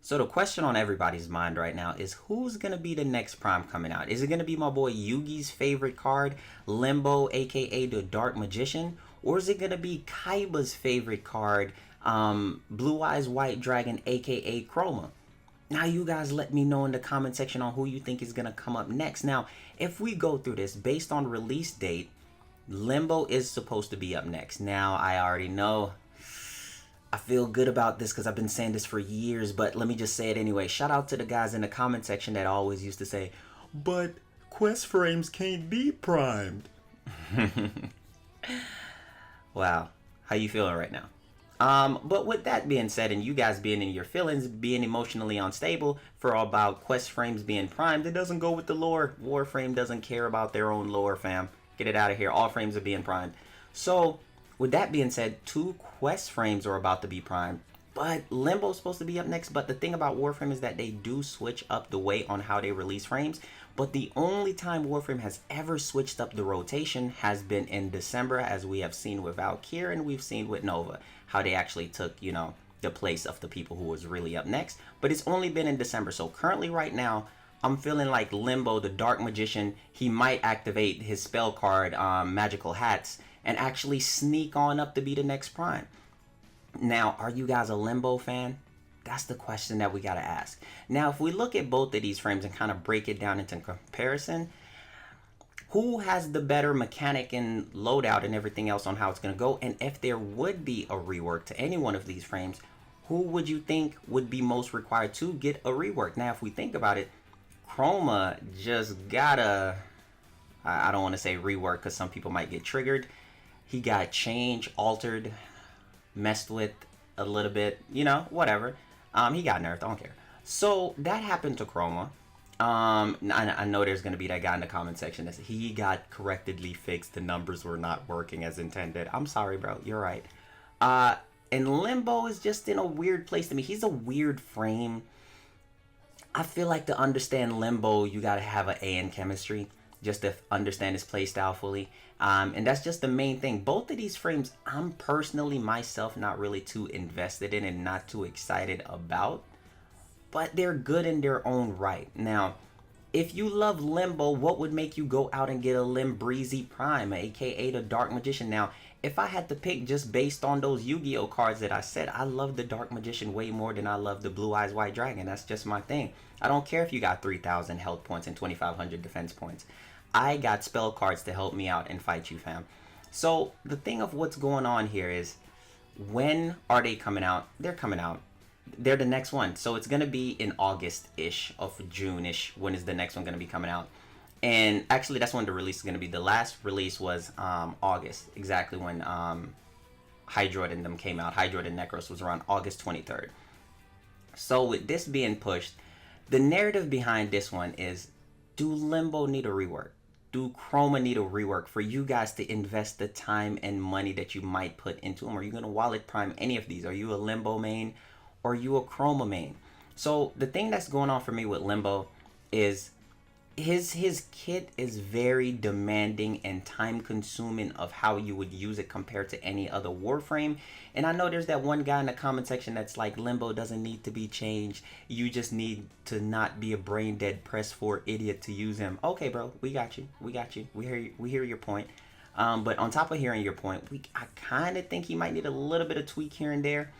So the question on everybody's mind right now is who's gonna be the next Prime coming out? Is it gonna be my boy Yugi's favorite card, Limbo, aka the Dark Magician, or is it gonna be Kaiba's favorite card, Blue Eyes White Dragon, aka Chroma? Now you guys let me know in the comment section on who you think is gonna come up next. Now, if we go through this based on release date, Limbo is supposed to be up next. Now I already know I feel good about this because I've been saying this for years, but let me just say it anyway. Shout out to the guys in the comment section that always used to say, but quest frames can't be primed. Wow, how you feeling right now? But with that being said, and you guys being in your feelings, being emotionally unstable for about quest frames being primed, it doesn't go with the lore. Warframe doesn't care about their own lore, fam. Get it out of here. All frames are being primed. So, with that being said, 2 quest frames are about to be primed, but Limbo's supposed to be up next. But the thing about Warframe is that they do switch up the way on how they release frames. But the only time Warframe has ever switched up the rotation has been in December, as we have seen with Valkyr and we've seen with Nova, how they actually took, you know, the place of the people who was really up next. But it's only been in December. So currently right now, I'm feeling like Limbo, the Dark Magician, he might activate his spell card, Magical Hats, and actually sneak on up to be the next Prime. Now, are you guys a Limbo fan? That's the question that we gotta ask. Now, if we look at both of these frames and kind of break it down into comparison, who has the better mechanic and loadout and everything else on how it's gonna go? And if there would be a rework to any one of these frames, who would you think would be most required to get a rework? Now, if we think about it, Chroma just gotta, I don't want to say rework because some people might get triggered. He got changed, altered, messed with a little bit, you know, whatever. He got nerfed, I don't care. So that happened to Chroma. I know there's going to be that guy in the comment section that said he got correctedly fixed. The numbers were not working as intended. I'm sorry, bro. You're right. And Limbo is just in a weird place to me. He's a weird frame. I feel like to understand Limbo, you got to have an A in chemistry just to understand his playstyle fully. And that's just the main thing. Both of these frames, I'm personally myself not really too invested in and not too excited about. But they're good in their own right. Now, if you love Limbo, what would make you go out and get a Limbreezy Prime, aka the Dark Magician? Now, if I had to pick just based on those Yu-Gi-Oh cards that I said, I love the Dark Magician way more than I love the Blue Eyes White Dragon. That's just my thing. I don't care if you got 3,000 health points and 2,500 defense points. I got spell cards to help me out and fight you, fam. So the thing of what's going on here is, when are they coming out? They're coming out. They're the next one. So it's going to be in August-ish of June-ish. When is the next one going to be coming out? And actually, that's when the release is going to be. The last release was August. Exactly when Hydroid and them came out. Hydroid and Necros was around August 23rd. So with this being pushed, the narrative behind this one is, do Limbo need a rework? Do Chroma need a rework for you guys to invest the time and money that you might put into them? Are you going to wallet prime any of these? Are you a Limbo main? Or are you a Chroma main? So the thing that's going on for me with Limbo is his kit is very demanding and time consuming of how you would use it compared to any other Warframe. And I know there's that one guy in the comment section that's like, Limbo doesn't need to be changed. You just need to not be a brain dead press 4 idiot to use him. Okay, bro, we got you. We got you. We hear your point. But on top of hearing your point, I kind of think he might need a little bit of tweak here and there.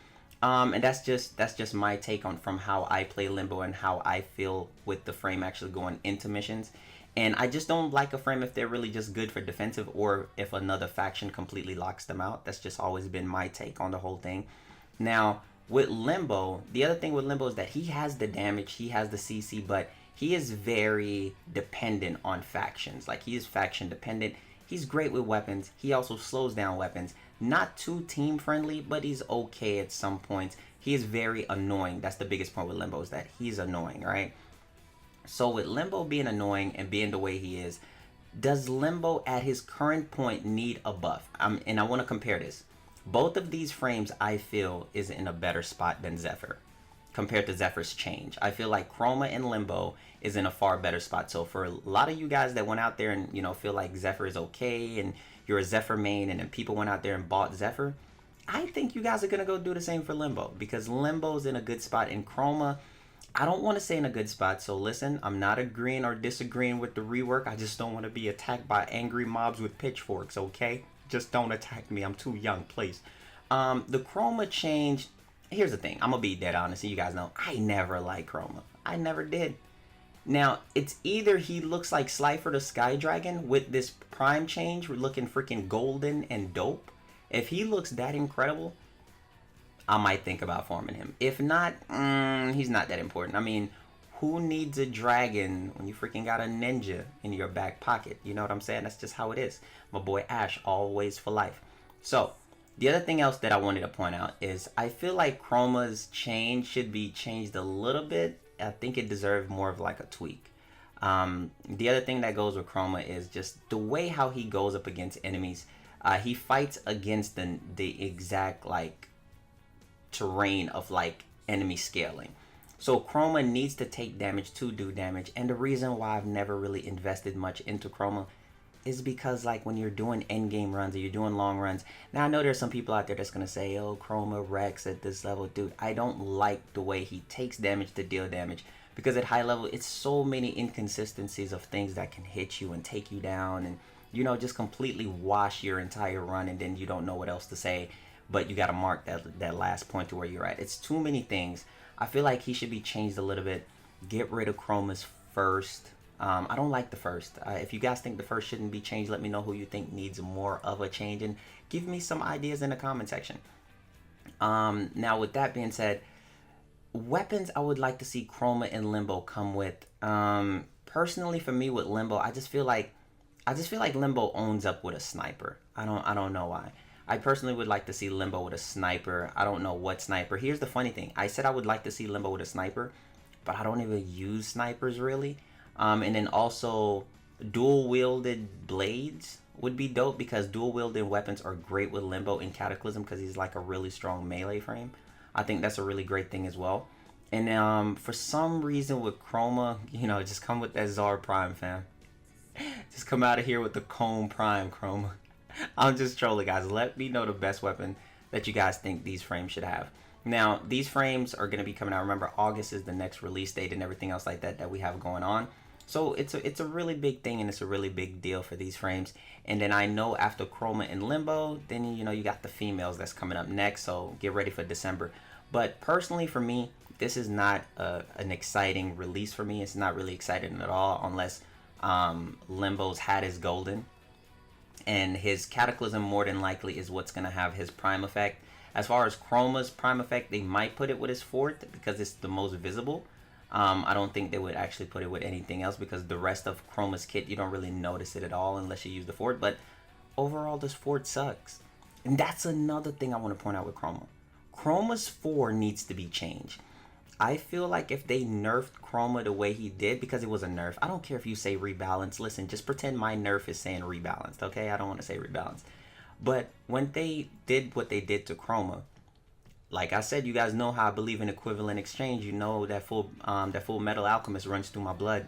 And that's just my take on from how I play Limbo and how I feel with the frame actually going into missions. And I just don't like a frame if they're really just good for defensive or if another faction completely locks them out. That's just always been my take on the whole thing. Now, with Limbo, the other thing with Limbo is that he has the damage, he has the CC, but he is very dependent on factions. Like, he is faction dependent. He's great with weapons. He also slows down weapons. Not too team friendly, but he's okay at some points. He is very annoying. That's the biggest point with Limbo, is that he's annoying, right? So with Limbo being annoying and being the way he is, does Limbo at his current point need a buff? And I want to compare this. Both of these frames, I feel, is in a better spot than Zephyr compared to Zephyr's change. I feel like Chroma and Limbo is in a far better spot. So for a lot of you guys that went out there and, you know, feel like Zephyr is okay and you're a Zephyr main and then people went out there and bought Zephyr, I think you guys are going to go do the same for Limbo, because Limbo's in a good spot. And Chroma, I don't want to say in a good spot. So listen, I'm not agreeing or disagreeing with the rework. I just don't want to be attacked by angry mobs with pitchforks, okay? Just don't attack me. I'm too young, please. The chroma change. Here's the thing. I'm gonna be dead honest, and you guys know I never liked chroma. I never did. Now, it's either he looks like Slifer the Sky Dragon with this prime change, we're looking freaking golden and dope. If he looks that incredible, I might think about farming him. If not, he's not that important. I mean, who needs a dragon when you freaking got a ninja in your back pocket? You know what I'm saying? That's just how it is. My boy Ash, always for life. So, the other thing else that I wanted to point out is I feel like Chroma's change should be changed a little bit. I think it deserved more of like a tweak. The other thing that goes with Chroma is just the way how he goes up against enemies. He fights against the exact like terrain of like enemy scaling. So Chroma needs to take damage to do damage. And the reason why I've never really invested much into Chroma is because like when you're doing end game runs or you're doing long runs. Now I know there's some people out there that's gonna say, oh, Chroma Rex at this level. Dude, I don't like the way he takes damage to deal damage, because at high level it's so many inconsistencies of things that can hit you and take you down and, you know, just completely wash your entire run, and then you don't know what else to say, but you got to mark that last point to where you're at. It's too many things. I feel like he should be changed a little bit. Get rid of Chroma's first. I don't like the first. If you guys think the first shouldn't be changed, let me know who you think needs more of a change, and give me some ideas in the comment section. Now, with that being said, weapons I would like to see Chroma and Limbo come with. Personally, for me with Limbo, I just feel like Limbo owns up with a sniper. I don't know why. I personally would like to see Limbo with a sniper. I don't know what sniper. Here's the funny thing. I said I would like to see Limbo with a sniper, but I don't even use snipers really. And then also dual wielded blades would be dope, because dual wielded weapons are great with Limbo in Cataclysm because he's like a really strong melee frame. I think that's a really great thing as well. And for some reason with Chroma, you know, just come with that Zard Prime, fam. Just come out of here with the Cone Prime, Chroma. I'm just trolling, guys. Let me know the best weapon that you guys think these frames should have. Now, these frames are going to be coming out. Remember, August is the next release date and everything else like that we have going on. So it's a really big thing, and it's a really big deal for these frames. And then I know after Chroma and Limbo, then, you know, you got the females that's coming up next. So get ready for December. But personally for me, this is not an exciting release for me. It's not really exciting at all unless Limbo's hat is golden. And his Cataclysm more than likely is what's going to have his prime effect. As far as Chroma's prime effect, they might put it with his fourth because it's the most visible. I don't think they would actually put it with anything else, because the rest of Chroma's kit, you don't really notice it at all unless you use the fort. But overall, this fort sucks. And that's another thing I want to point out with Chroma. Chroma's 4 needs to be changed. I feel like if they nerfed Chroma the way he did, because it was a nerf. I don't care if you say rebalance. Listen, just pretend my nerf is saying rebalanced, okay? I don't want to say rebalanced. But when they did what they did to Chroma, like I said, you guys know how I believe in equivalent exchange. You know that Full Metal Alchemist runs through my blood.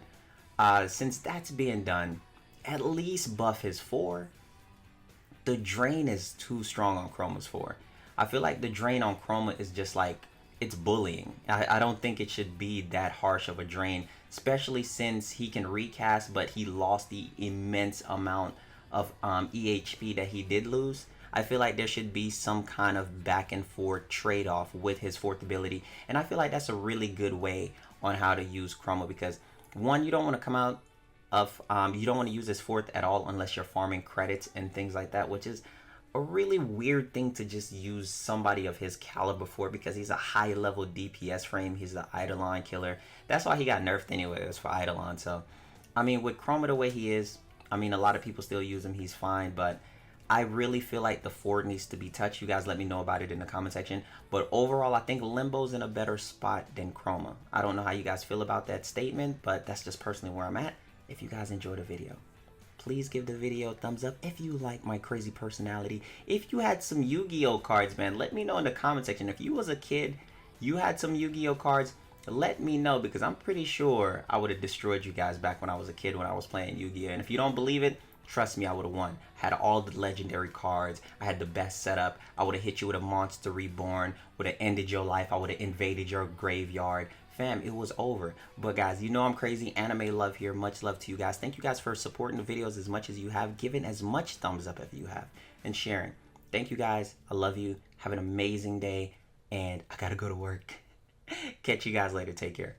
Since that's being done, at least buff his 4. The drain is too strong on Chroma's 4. I feel like the drain on Chroma is just like, it's bullying. I don't think it should be that harsh of a drain, especially since he can recast, but he lost the immense amount of EHP that he did lose. I feel like there should be some kind of back and forth trade-off with his fourth ability, and I feel like that's a really good way on how to use Chroma, because one, you don't want to come out of you don't want to use his fourth at all unless you're farming credits and things like that, which is a really weird thing to just use somebody of his caliber for, because he's a high level DPS frame. He's the Eidolon killer. That's why he got nerfed anyway. It was for Eidolon. So I mean, with Chroma the way he is, I mean, a lot of people still use him. He's fine, but I really feel like the fort needs to be touched. You guys let me know about it in the comment section. But overall, I think Limbo's in a better spot than Chroma. I don't know how you guys feel about that statement, but that's just personally where I'm at. If you guys enjoyed the video, please give the video a thumbs up. If you like my crazy personality, if you had some Yu-Gi-Oh cards, man, let me know in the comment section. If you was a kid, you had some Yu-Gi-Oh cards, let me know, because I'm pretty sure I would have destroyed you guys back when I was a kid when I was playing Yu-Gi-Oh. And if you don't believe it, trust me, I would have won. Had all the legendary cards. I had the best setup. I would have hit you with a Monster Reborn. Would have ended your life. I would have invaded your graveyard. fam, it was over. But guys, you know I'm crazy. Anime love here. Much love to you guys. Thank you guys for supporting the videos as much as you have, giving as much thumbs up as you have, and sharing. Thank you guys. I love you. Have an amazing day, and I gotta go to work. Catch you guys later. Take care.